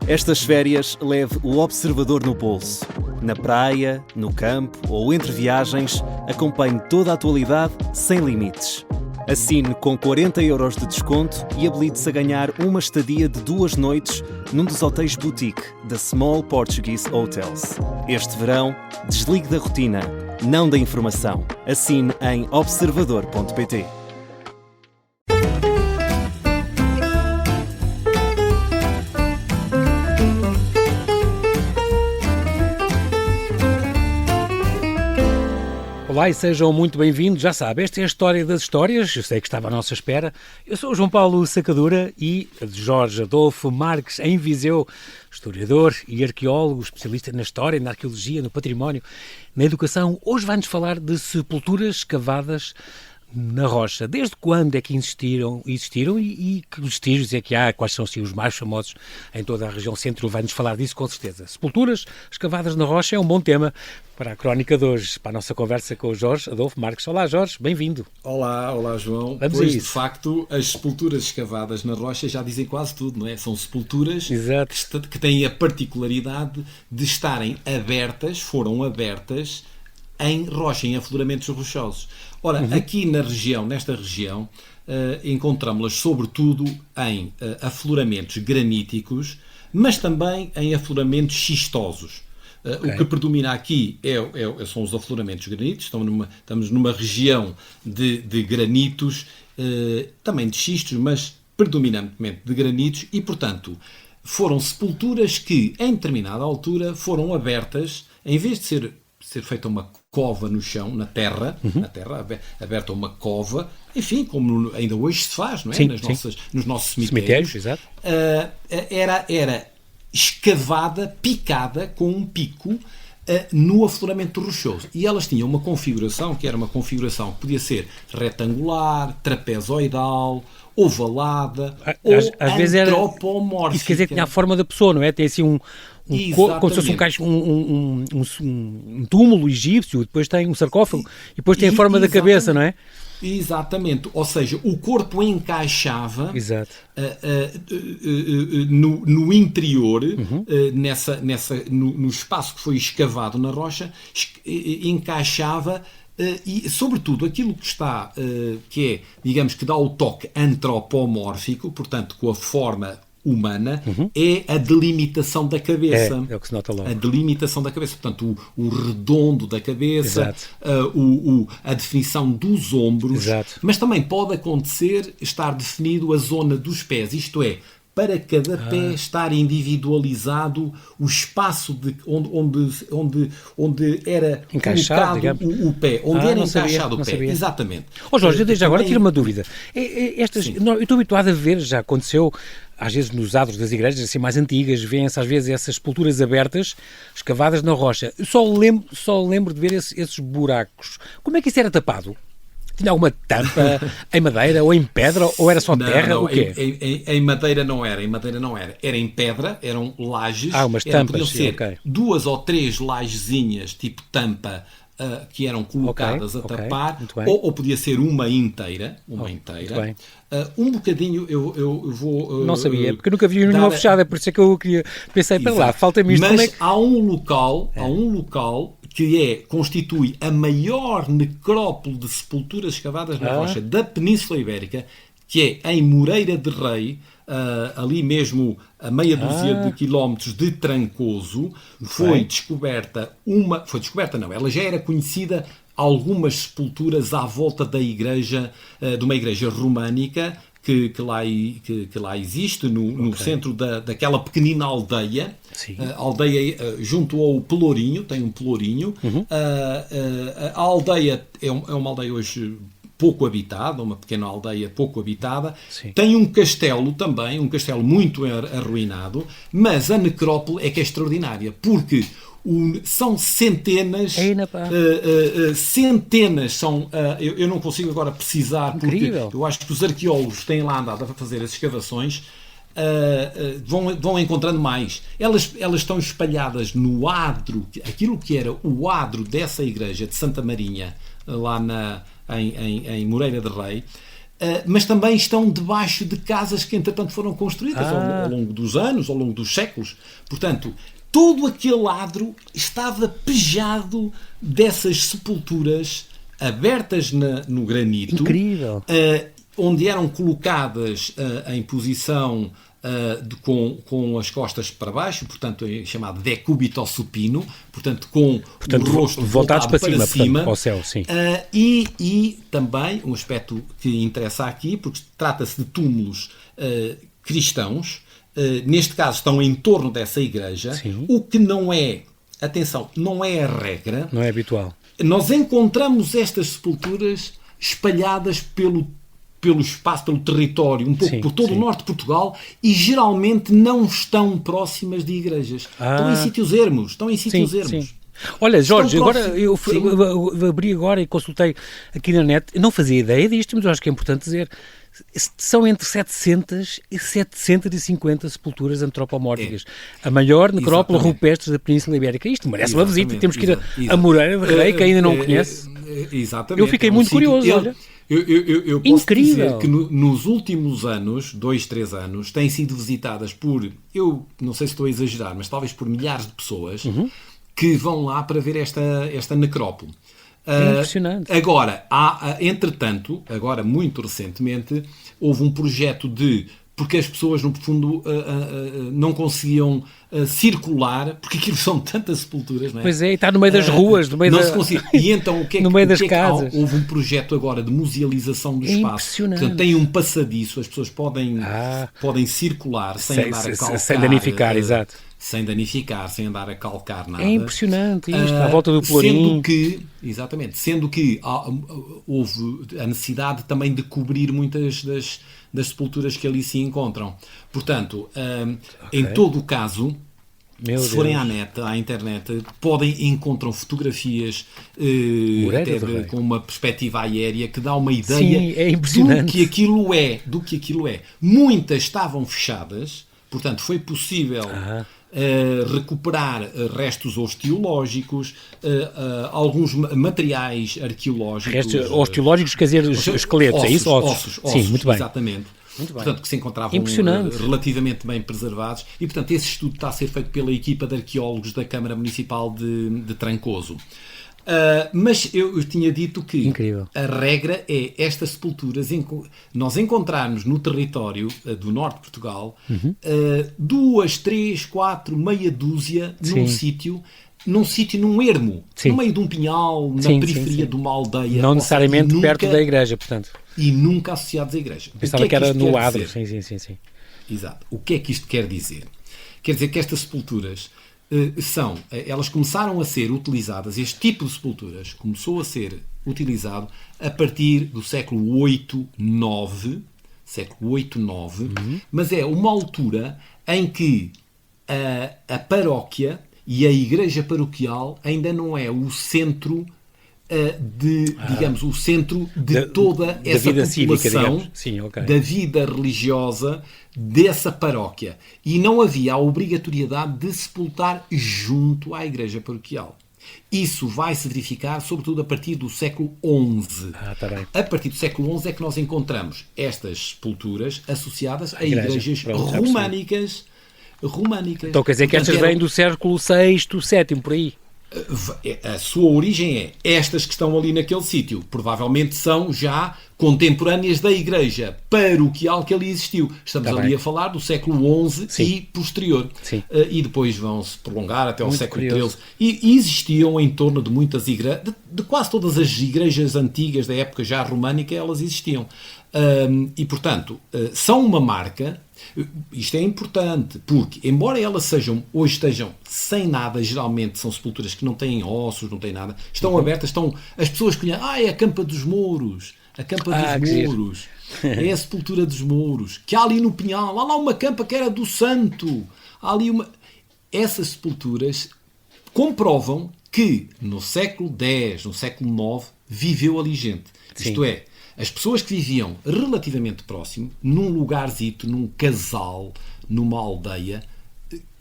Estas férias, leve o observador no bolso. Na praia, no campo ou entre viagens, acompanhe toda a atualidade sem limites. Assine com 40€ de desconto e habilite-se a ganhar uma estadia de 2 noites num dos hotéis boutique da Small Portuguese Hotels. Este verão, desligue da rotina, não da informação. Assine em observador.pt. Olá e sejam muito bem-vindos. Já sabe, esta é a história das histórias. Eu sei que estava à nossa espera. Eu sou o João Paulo Sacadura e Jorge Adolfo Marques, em Viseu, historiador e arqueólogo, especialista na história, na arqueologia, no património, na educação. Hoje vai-nos falar de sepulturas escavadas na rocha. Desde quando é que existiram e que vestígios é que há? Quais são assim, os mais famosos em toda a região centro? Vai-nos falar disso com certeza. Sepulturas escavadas na rocha é um bom tema para a crónica de hoje, para a nossa conversa com o Jorge Adolfo Marques. Olá Jorge, bem-vindo. Olá João. Vamos pois, a isso. De facto, as sepulturas escavadas na rocha já dizem quase tudo, não é? São sepulturas que têm a particularidade de estarem abertas, foram abertas em rocha, em afloramentos rochosos. Ora, aqui nesta região, encontramos-las sobretudo em afloramentos graníticos, mas também em afloramentos xistosos. O que predomina aqui são os afloramentos graníticos. Estamos numa região de granitos, também de xistos, mas predominantemente de granitos, e, portanto, foram sepulturas que, em determinada altura, foram abertas, em vez de ser feita uma cova no chão, na terra, aberta uma cova, enfim, como ainda hoje se faz, não é? Sim, nos nossos cemitérios. Exato. Era escavada, picada com um pico no afloramento rochoso. E elas tinham uma configuração que podia ser retangular, trapezoidal, ovalada, ou às vezes antropomórfica. Isso quer dizer que tinha a forma da pessoa, não é? Tem assim como se fosse um túmulo egípcio, depois tem um sarcófago e depois tem a forma da cabeça, não é? Exatamente, ou seja, o corpo encaixava no interior, no espaço que foi escavado na rocha, encaixava, e sobretudo aquilo que está, que dá o toque antropomórfico, portanto com a forma humana, é a delimitação da cabeça. É o que se nota logo. A delimitação da cabeça, portanto, o redondo da cabeça, a definição dos ombros, mas também pode acontecer estar definido a zona dos pés, isto é, para cada pé estar individualizado o espaço onde era encaixado, colocado o pé, onde era encaixado o pé. Sabia. Exatamente. Jorge, desde agora tiro uma dúvida. Eu estou habituado a ver, já aconteceu, às vezes nos adros das igrejas assim mais antigas, vêem-se às vezes essas sepulturas abertas, escavadas na rocha. Eu só lembro de ver esses buracos. Como é que isso era tapado? Tinha alguma tampa em madeira ou em pedra, ou era só terra? Não, o quê? Em madeira não era. Era em pedra, eram lajes. Umas tampas, podiam ser 2 ou 3 lajezinhas, tipo tampa, que eram colocadas a tapar, ou podia ser uma inteira. Um bocadinho, eu vou... não sabia, porque eu nunca vi nenhuma fechada, por isso é que eu pensei, para lá, falta-me isto. Mas há um local que constitui a maior necrópole de sepulturas escavadas na rocha da Península Ibérica, que é em Moreira de Rei, ali mesmo a meia dúzia de quilómetros de Trancoso. Foi descoberta ela já era conhecida, algumas sepulturas à volta da igreja, de uma igreja românica, que lá existe, no centro daquela pequenina aldeia. Aldeia junto ao Pelourinho, tem um Pelourinho. A aldeia é uma aldeia hoje pouco habitada, uma pequena aldeia pouco habitada. Tem um castelo também, um castelo muito arruinado, mas a necrópole é que é extraordinária, porque são centenas, eu não consigo agora precisar, porque eu acho que os arqueólogos têm lá andado a fazer as escavações, vão encontrando mais. Elas estão espalhadas no adro, aquilo que era o adro dessa igreja de Santa Marinha, lá em Moreira de Rei. mas também estão debaixo de casas que entretanto foram construídas ao longo dos anos, ao longo dos séculos. Portanto, todo aquele adro estava pejado dessas sepulturas abertas no granito. Incrível! Onde eram colocadas em posição com as costas para baixo, portanto é chamado decúbito supino, portanto com o rosto voltados para cima, portanto, para o céu, sim. E também um aspecto que interessa aqui, porque trata-se de túmulos cristãos, neste caso estão em torno dessa igreja, sim. O que não é, atenção, não é a regra. Não é habitual. Nós encontramos estas sepulturas espalhadas pelo espaço, pelo território, um pouco por todo o norte de Portugal, e geralmente não estão próximas de igrejas. Estão em sítios ermos. Sim. Olha, Jorge, agora eu abri agora e consultei aqui na net, eu não fazia ideia disto, mas eu acho que é importante dizer, são entre 700 e 750 sepulturas antropomórficas. A maior necrópole rupestre da Península Ibérica. Isto merece uma visita, temos que ir a Moreira de Rei, que ainda não conhece. Exatamente. Eu fiquei muito curioso, olha. Eu posso dizer que nos últimos anos, 2-3 anos, têm sido visitadas por, eu não sei se estou a exagerar, mas talvez por milhares de pessoas que vão lá para ver esta necrópole. É impressionante. Agora, entretanto, agora muito recentemente, houve um projeto porque as pessoas, no fundo, não conseguiam circular, porque aquilo são tantas sepulturas, não é? Pois é, e está no meio das ruas, no meio não se consegue. E então, no meio das casas. Houve um projeto agora de musealização do espaço. Portanto, tem um passadiço, as pessoas podem circular sem andar a calcar. Sem danificar, exato. Sem danificar, sem andar a calcar nada. É impressionante isto, à volta do Pelourinho. Sendo que houve a necessidade também de cobrir muitas das sepulturas que ali se encontram. Portanto, em todo o caso, se forem à internet, encontram fotografias com uma perspectiva aérea que dá uma ideia do que aquilo é. Muitas estavam fechadas, portanto foi possível recuperar restos osteológicos, alguns materiais arqueológicos. Restos osteológicos, quer dizer, esqueletos, é isso? Ossos. Sim, muito bem. Exatamente. Muito bem. Portanto, que se encontravam relativamente bem preservados. E, portanto, esse estudo está a ser feito pela equipa de arqueólogos da Câmara Municipal de Trancoso. Mas eu tinha dito que a regra é estas sepulturas, nós encontrarmos no território do norte de Portugal 2, 3, 4, meia dúzia num sítio, num ermo, no meio de um pinhal, na periferia de uma aldeia. Não necessariamente perto da igreja, portanto. E nunca associados à igreja. Pensava que era no adro. Sim. Exato. O que é que isto quer dizer? Quer dizer que estas sepulturas elas começaram a ser utilizadas, este tipo de sepulturas começou a ser utilizado a partir do século VIII, IX, mas é uma altura em que a paróquia e a igreja paroquial ainda não é o centro o centro de toda essa vida população, cívica, da vida religiosa dessa paróquia. E não havia a obrigatoriedade de sepultar junto à igreja paroquial. Isso vai se verificar, sobretudo, a partir do século XI. Tá bem. A partir do século XI é que nós encontramos estas sepulturas associadas a igrejas românicas. Então quer dizer que estas vêm do século VI, VII, por aí? A sua origem estas que estão ali naquele sítio provavelmente são já contemporâneas da igreja paroquial que ali existiu. Estamos ali a falar do século XI e posterior. E depois vão-se prolongar até ao século XIII. E existiam em torno de muitas igrejas, de quase todas as igrejas antigas da época já românica, elas existiam. E, portanto, são uma marca. Isto é importante, porque, embora elas hoje estejam sem nada, geralmente são sepulturas que não têm ossos, não têm nada, estão abertas, as pessoas conhecem, é a Campa dos Mouros, é a sepultura dos Mouros, que há ali no Pinhal, há lá uma campa que era do Santo, há ali essas sepulturas comprovam que no século X, no século IX, viveu ali gente. Isto é, as pessoas que viviam relativamente próximo, num lugarzito, num casal, numa aldeia,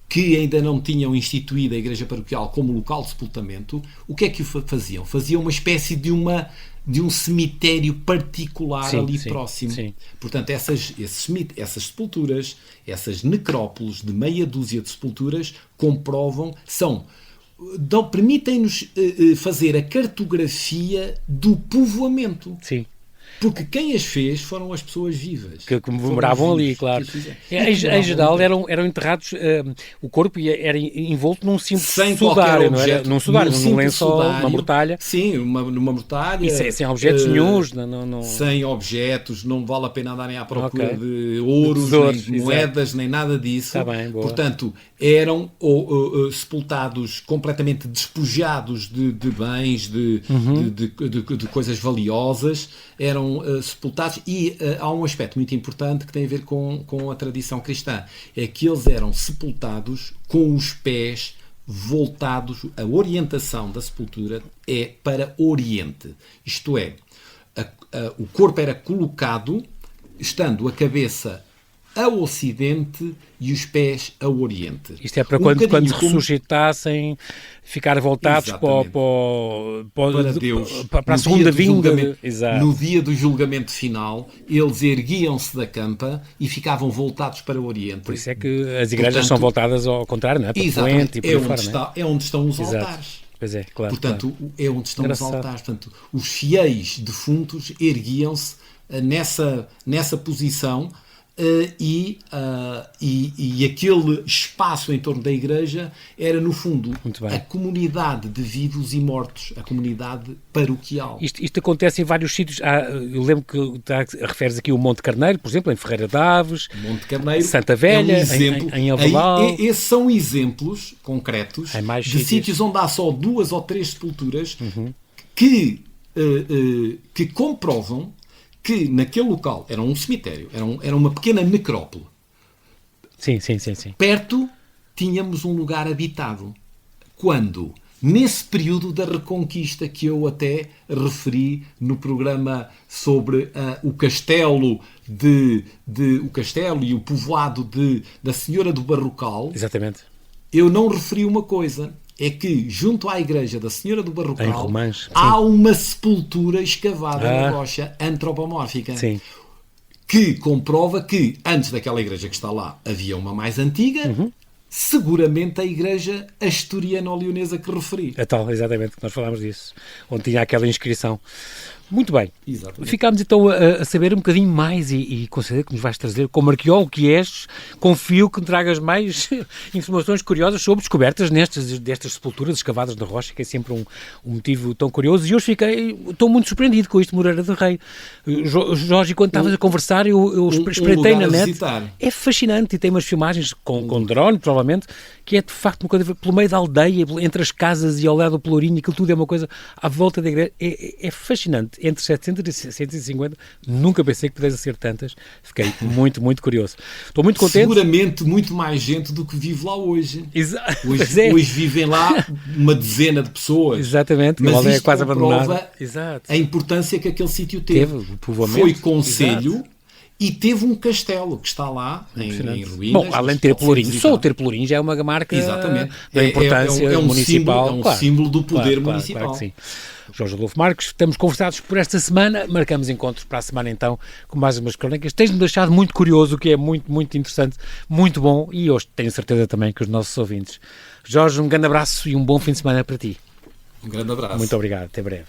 que ainda não tinham instituído a igreja paroquial como local de sepultamento, o que é que faziam? Faziam uma espécie de uma de um cemitério particular Sim, ali sim, próximo. sim. Portanto, essas sepulturas, essas necrópoles de meia dúzia de sepulturas, comprovam, permitem-nos fazer a cartografia do povoamento. Sim. Porque quem as fez foram as pessoas vivas. Que moravam ali, claro. Em geral eram enterrados, o corpo era envolto num simples sudário, não era? Num sudário, num lençol, uma mortalha. Sim, numa mortalha. E sem objetos nenhuns. Sem objetos, não vale a pena andarem à procura de ouros, nem moedas, nem nada disso. Tá bem, boa. Portanto, eram sepultados completamente despojados de bens, de coisas valiosas, eram sepultados, e há um aspecto muito importante que tem a ver com a tradição cristã, é que eles eram sepultados com os pés voltados, a orientação da sepultura é para Oriente, isto é, o corpo era colocado estando a cabeça a Ocidente e os pés a Oriente. Isto é para quando ressuscitassem, ficar voltados para Deus, para a segunda vinda. No dia do julgamento final, eles erguiam-se da campa e ficavam voltados para o Oriente. Por isso é que as igrejas são voltadas ao contrário, não é? Para exatamente, e por fora, é onde estão os altares. Pois é, claro. Portanto, claro. É onde estão os altares. Portanto, os fiéis defuntos erguiam-se nessa posição. E aquele espaço em torno da igreja era, no fundo, a comunidade de vivos e mortos, a comunidade paroquial. Isto acontece em vários sítios. Eu lembro que referes aqui o Monte Carneiro, por exemplo, em Ferreira de Aves, Monte Carneiro, Santa Velha, em Avelau. Esses são exemplos concretos de sítios onde há só 2 ou 3 sepulturas que comprovam que naquele local era um cemitério, era uma pequena necrópole. Sim. Perto tínhamos um lugar habitado. Quando? Nesse período da Reconquista que eu até referi no programa sobre o castelo o castelo e o povoado da Senhora do Barrocal. Exatamente. Eu não referi uma coisa. É que, junto à igreja da Senhora do Barrocal, há uma sepultura escavada na rocha antropomórfica, que comprova que, antes daquela igreja que está lá, havia uma mais antiga, seguramente a igreja asturiano-leonesa que referi. É tal, exatamente, que nós falámos disso, onde tinha aquela inscrição. Muito bem. Exatamente. Ficámos então a saber um bocadinho mais e considero que nos vais trazer, como arqueólogo que és, confio que me tragas mais informações curiosas sobre descobertas destas sepulturas escavadas na rocha, que é sempre um motivo tão curioso, e hoje estou muito surpreendido com isto, Moreira de Rei. Jorge, quando estavas a conversar, eu espreitei na net. É fascinante, e tem umas filmagens com drone, provavelmente, que é de facto uma coisa pelo meio da aldeia, entre as casas e ao lado do Pelourinho, aquilo tudo é uma coisa à volta da igreja. É fascinante. Entre 700 e 750, nunca pensei que pudesse ser tantas. Fiquei muito, muito curioso. Estou muito contente. Seguramente muito mais gente do que vive lá hoje. Hoje vivem lá uma dezena de pessoas. Exatamente. Mas isto é quase comprova a importância que aquele sítio teve. Foi concelho. E teve um castelo que está lá em ruínas. Bom, além de ter Pelourinho, só o ter Pelourinho já é uma marca da importância municipal. É um símbolo do poder municipal. Claro que sim. Jorge Adolfo Marques, estamos conversados por esta semana, marcamos encontros para a semana então, com mais umas crónicas. Tens-me deixado muito curioso, o que é muito, muito interessante, muito bom, e hoje tenho certeza também que os nossos ouvintes. Jorge, um grande abraço e um bom fim de semana para ti. Um grande abraço. Muito obrigado, até breve.